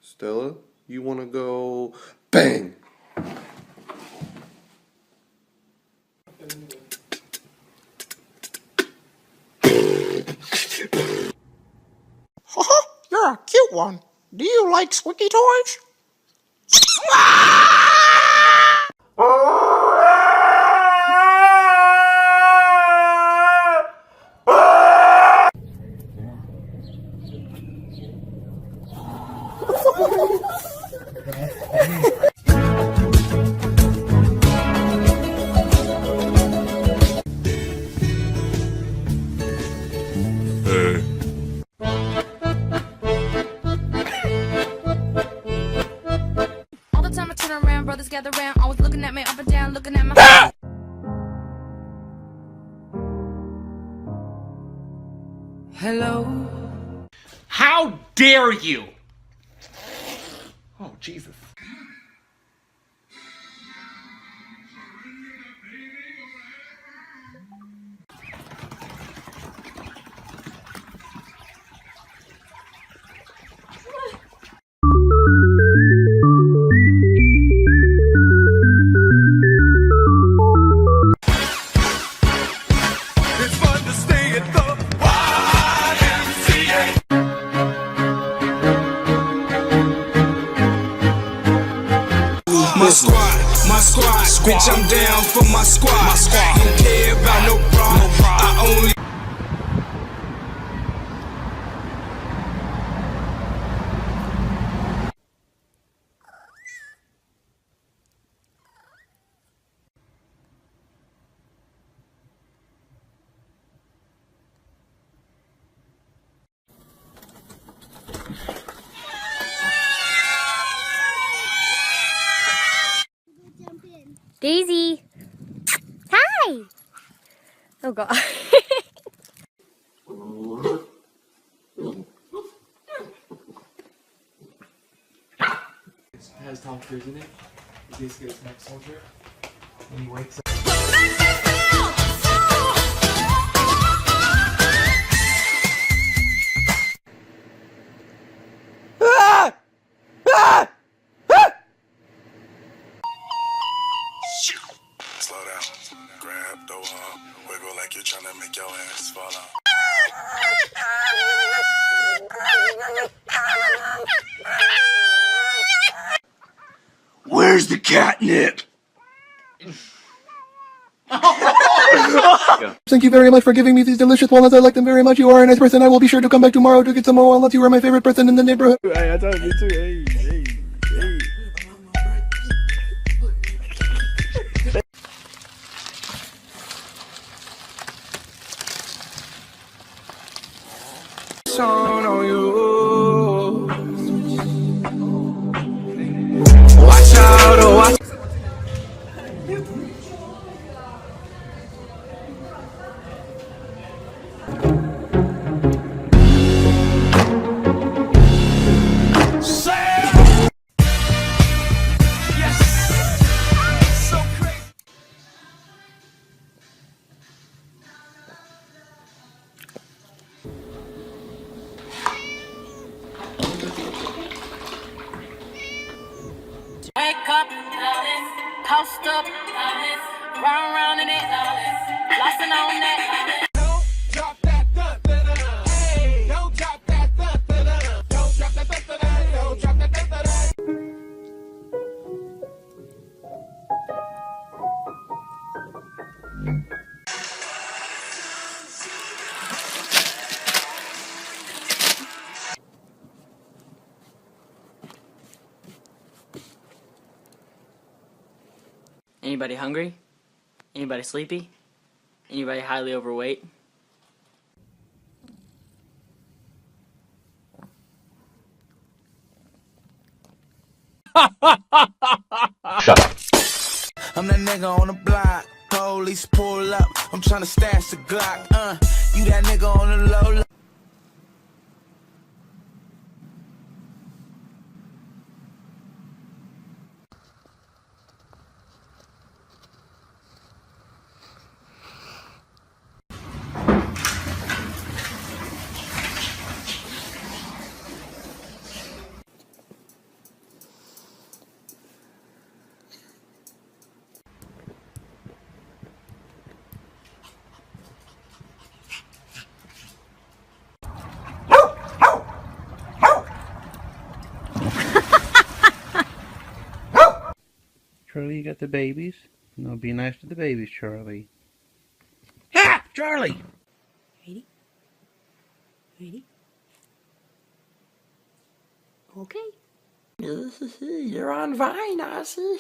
Stella, you want to go bang? You're a cute one. Do you like squeaky toys? All the time I turn around, brothers gather round, always looking at me up and down, looking at my Hello. How dare you? Oh, Jesus. It's fun to stay at the YMCA. My squad, bitch, I'm down for my squad. Don't care about no problem. I only. Daisy! Hi! Oh god. It has Tom Cruise in it. He basically is next soldier. And he wakes up. Slow down. Grab the wall. Wiggle like you're trying to make your ass fall out. Where's the catnip? Thank you very much for giving me these delicious walnuts. I like them very much. You are a nice person. I will be sure to come back tomorrow to get some more walnuts. You are my favorite person in the neighborhood. Hey, I told you too. Hey. On you. Watch out, oh, watch. Yes. So crazy. Wake up, post up, round in it, flossing on that. Don't drop that Hey, don't drop that Don't drop that Don't drop that Anybody hungry? Anybody sleepy? Anybody highly overweight? I'm that nigga on the block. Police pull up. I'm trying to stash the Glock. You that nigga on the low. Charlie, you got the babies? No, be nice to the babies, Charlie. Ha! Charlie! Ready? Ready? Okay. You're on Vine, Ozzy.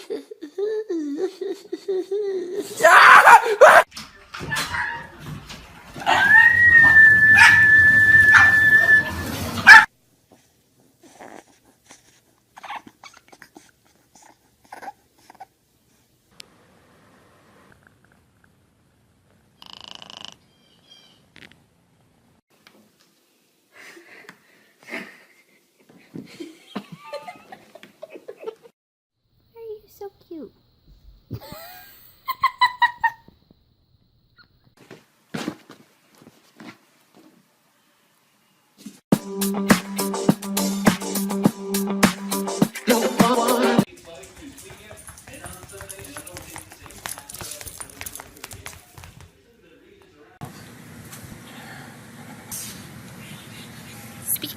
Why are you so cute? Speak.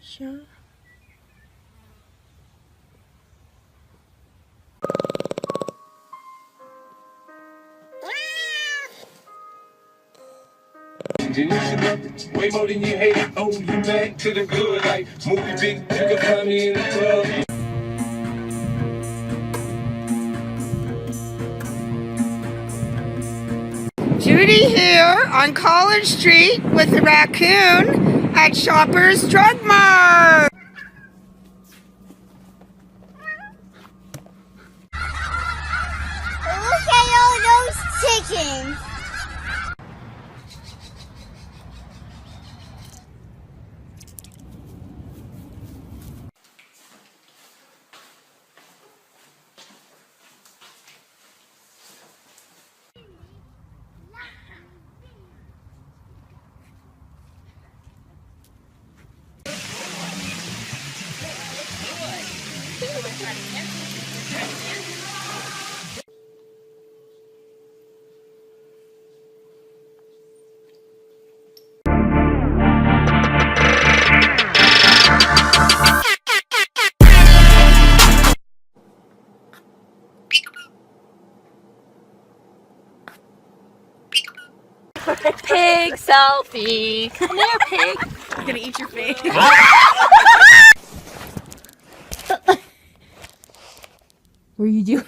Sure. Way more than you hate it. Oh, you back to the good like movie big. You can find me in the club. Judy here on College Street with the raccoon at Shoppers Drug Mart. Look at all those chickens. Pig selfie. Come here, pig. I'm gonna eat your face. What are you doing?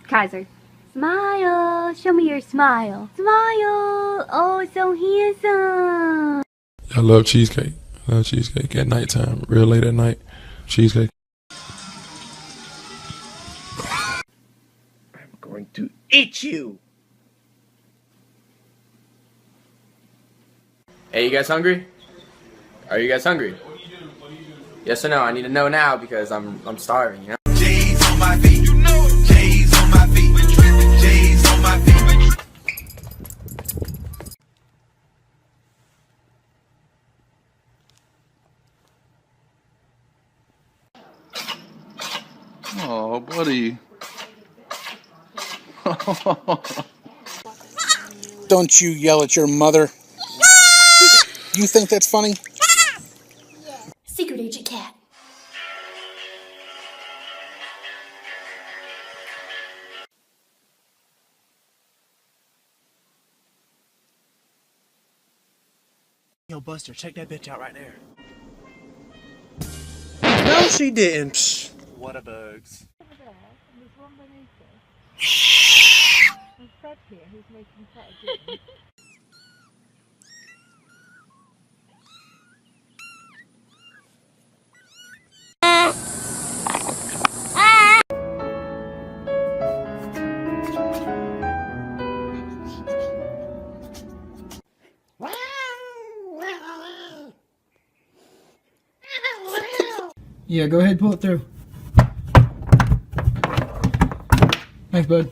Kaiser. Smile. Show me your smile. Smile. Oh, so handsome. I love cheesecake. I love cheesecake at nighttime, real late at night. Cheesecake. I'm going to eat you! Hey, you guys hungry? Are you guys hungry? Yes or no? I need to know now because I'm starving, you know? J's on my feet, you know it. J's on my feet, J's on my feet. Oh, buddy. Don't you yell at your mother. You think that's funny? Secret Agent Cat. Yo, Buster, check that bitch out right there. No, she didn't. Psh. What a bugs. Yeah, go ahead, pull it through. Thanks, bud.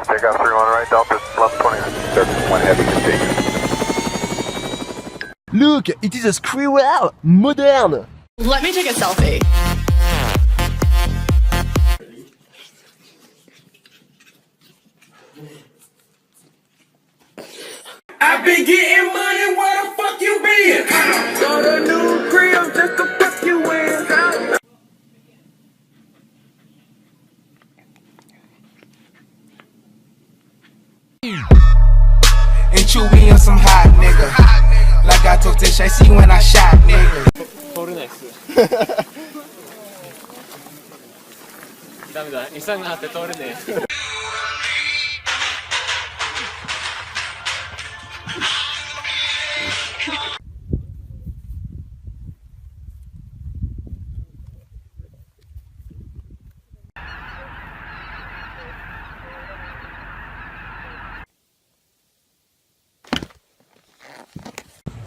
Take off 3-1 right, Delta 1120, service 1 heavy, continue. Look, it is a Squirrel, modern. Let me take a selfie. I've been getting money, where the fuck you been? Got a new crib just to fuck you in. And Chewy on some hot nigga. Like I told Tish, I see when I shot nigga. 通れないっすダメだ23があって通れねえ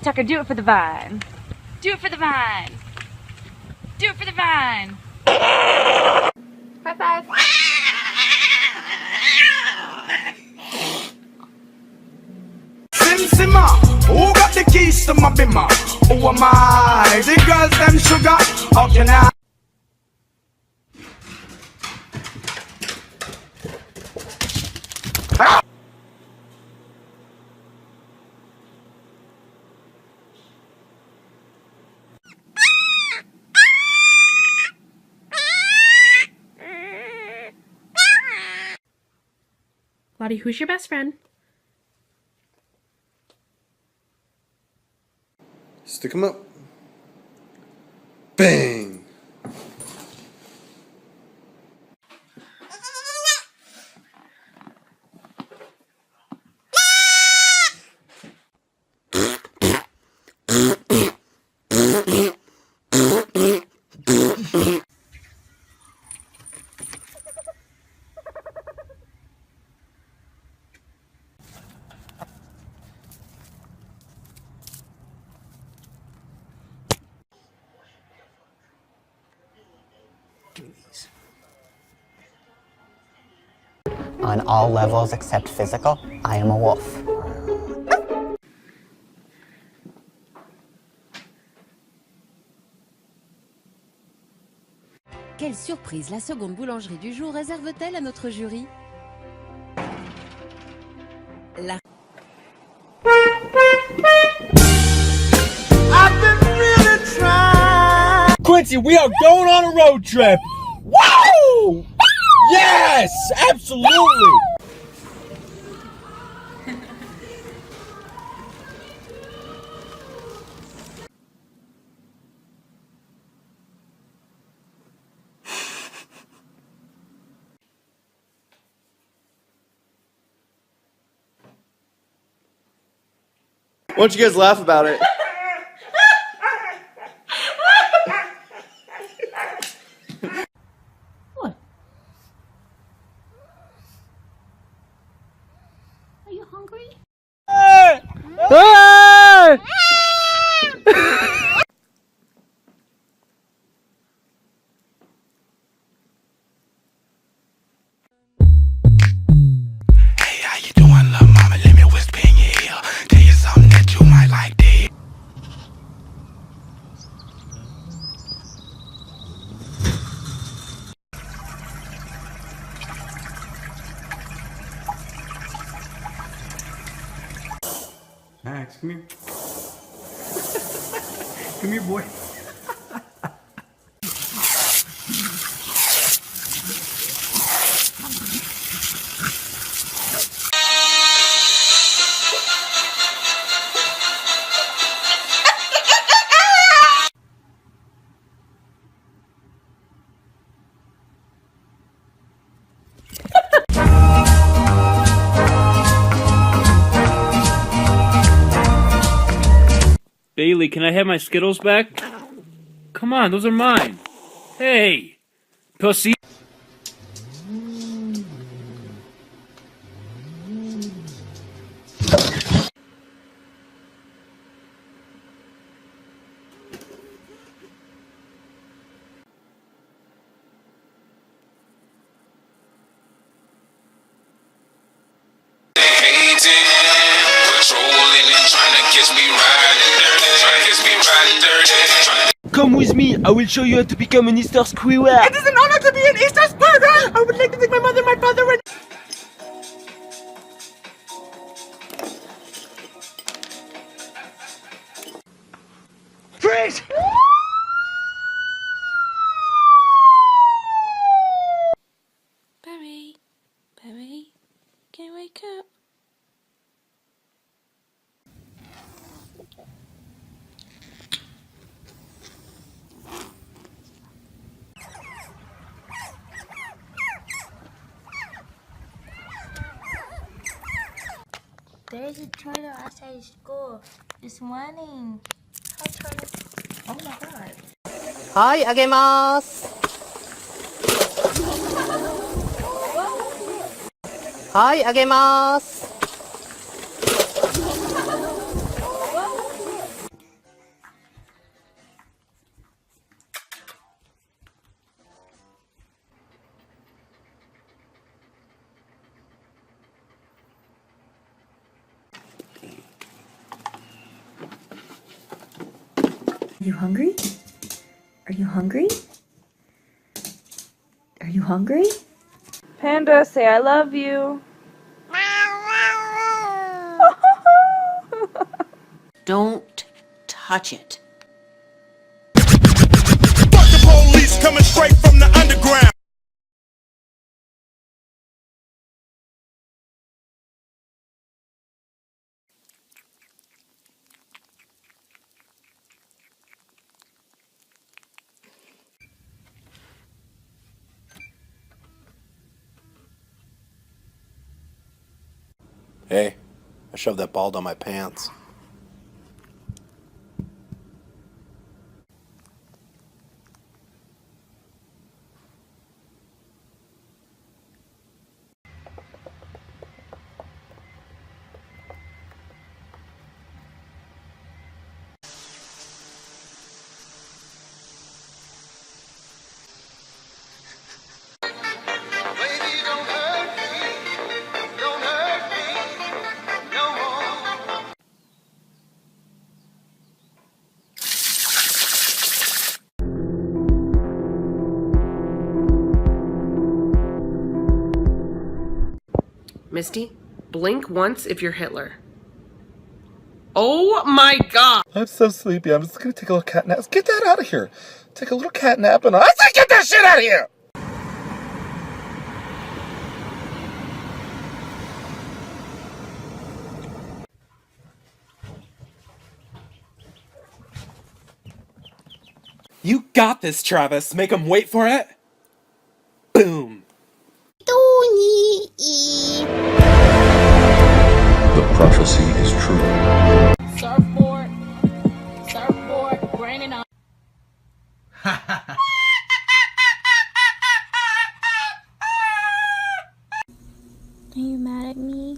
Tucker, do it for the vine. Do it for the vine. Do it for the vine. High five. Simmer, who got the keys to my bimmer? Who am I? The girls them sugar. How can I? Lottie, who's your best friend? Stick him up. Bang! On all levels except physical, I am a wolf. Quelle surprise la seconde boulangerie du jour réserve-t-elle à notre jury? La... I've been really trying. Quincy, we are going on a road trip. Woo! Yes, absolutely. Why don't you guys laugh about it? What? Are you hungry? Hey! How you doing, little mama? Let me whisper in your ear. Tell you something that you might like to hear. Max, come here. Come here, boy. Bailey, can I have my Skittles back? Come on, those are mine. Hey, pussy. Come with me, I will show you how to become an Easter squirrel. It is an honor to be an Easter squirrel. I would like to thank my mother, my father, and... Freeze! Barry, Barry, can you wake up? There's a turtle outside school this morning. How turtle? Oh my god. はい、あげます。はい、あげます。Are you hungry? Are you hungry? Are you hungry? Panda, say I love you. Don't touch it. Fuck the police coming straight from the underground. Hey, I shoved that ball down my pants. Misty, blink once if you're Hitler. Oh my god! I'm so sleepy. I'm just gonna take a little cat nap. Get that out of here. Take a little cat nap and I say get that shit out of here! You got this, Travis. Make him wait for it. Boom. The prophecy is true. Surfboard, surfboard, raining on. Are you mad at me?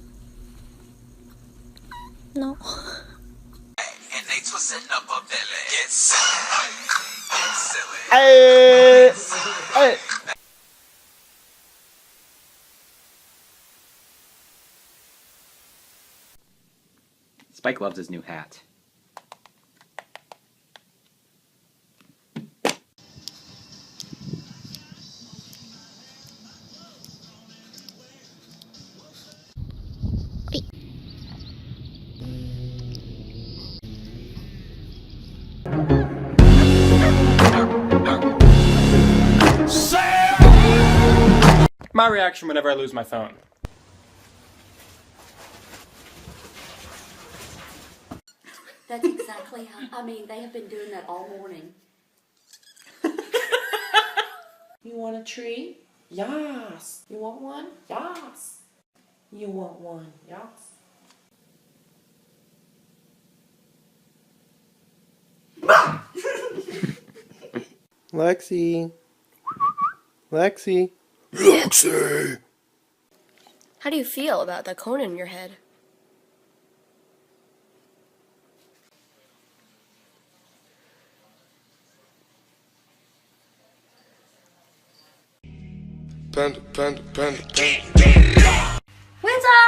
No. And they twisting up a belly. Get silly. Get silly. Hey! Hey! Spike loves his new hat. My reaction whenever I lose my phone. That's exactly how, I mean, they have been doing that all morning. You want a tree? Yes. You want one? Yes. You want one? Yes. Lexi. Lexi. Lexi! How do you feel about the cone in your head? Panda, panda, panda, panda. Winter!